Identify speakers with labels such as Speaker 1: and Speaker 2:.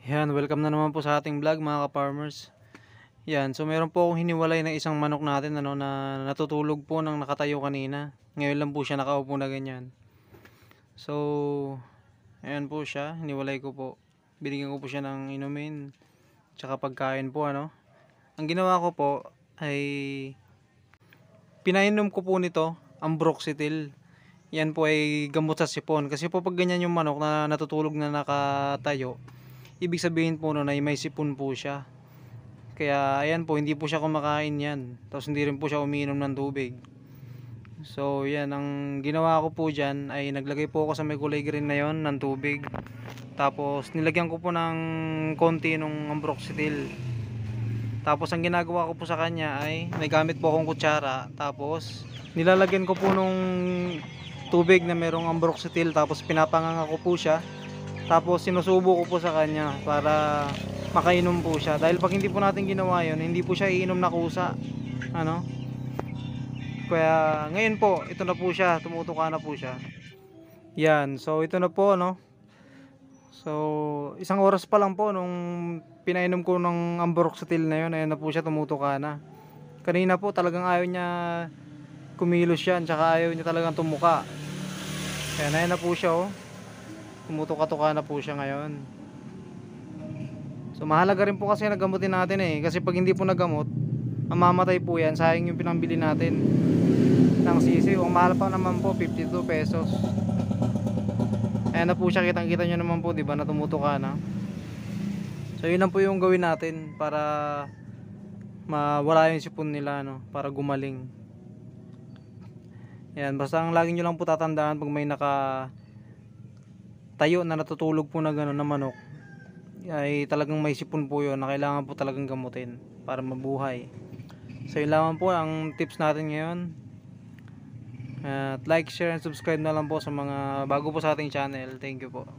Speaker 1: Yan, welcome na naman po sa ating vlog mga ka-farmers. Yan, so meron po akong hiniwalay na isang manok natin na natutulog po nang nakatayo kanina. Ngayon lang po siya nakaupo na ganyan. So, ayan po siya, hiniwalay ko po. Binigyan ko po siya ng inumin, tsaka pagkain po Ang ginawa ko po ay pinainom ko po nito ang Broxetil. Yan po ay gamot sa sipon. Kasi po pag ganyan yung manok na natutulog na nakatayo, ibig sabihin po nun ay may sipon po siya. Kaya ayan po, hindi po siya kumakain yan. Tapos hindi rin po siya umiinom ng tubig. So yan, ang ginawa ko po dyan ay naglagay po ako sa may kulay green na yon ng tubig. Tapos nilagyan ko po ng konti nung ambroxetil. Tapos ang ginagawa ko po sa kanya ay may gamit po akong kutsara. Tapos nilalagyan ko po nung tubig na merong ambroxetil. Tapos pinapanganga ko po siya. Tapos sinusubo ko po sa kanya para makainom po siya. Dahil pag hindi po natin ginawa yun, hindi po siya iinom na kusa. Kaya ngayon po, ito na po siya, tumutuka na po siya. Yan, so ito na po So isang oras pa lang po nung pinainom ko ng ambroxetil na yun, ayan na po siya, tumutuka na. Kanina po talagang ayaw niya kumilos yan, tsaka ayaw niya talagang tumuka. Kaya ayan na po siya tumutuka-tuka na po siya ngayon. So mahalaga rin po kasi nagamutin natin kasi pag hindi po nagamot, mamamatay po yan, sayang yung pinambili natin ng sisiw. Ang mahal pa naman po, 52 pesos. Ayan na po siya, kitang kita nyo naman po, diba, na tumutuka na. So yun lang po yung gawin natin para mawala yung sipon nila, para gumaling. Ayan, basta ang lagi nyo lang po tatandaan pag may tayo na natutulog po na gano'n na manok, ay talagang may sipon po yun na kailangan po talagang gamutin para mabuhay. So yun lang po ang tips natin ngayon. At like, share, and subscribe na lang po sa mga bago po sa ating channel. Thank you po.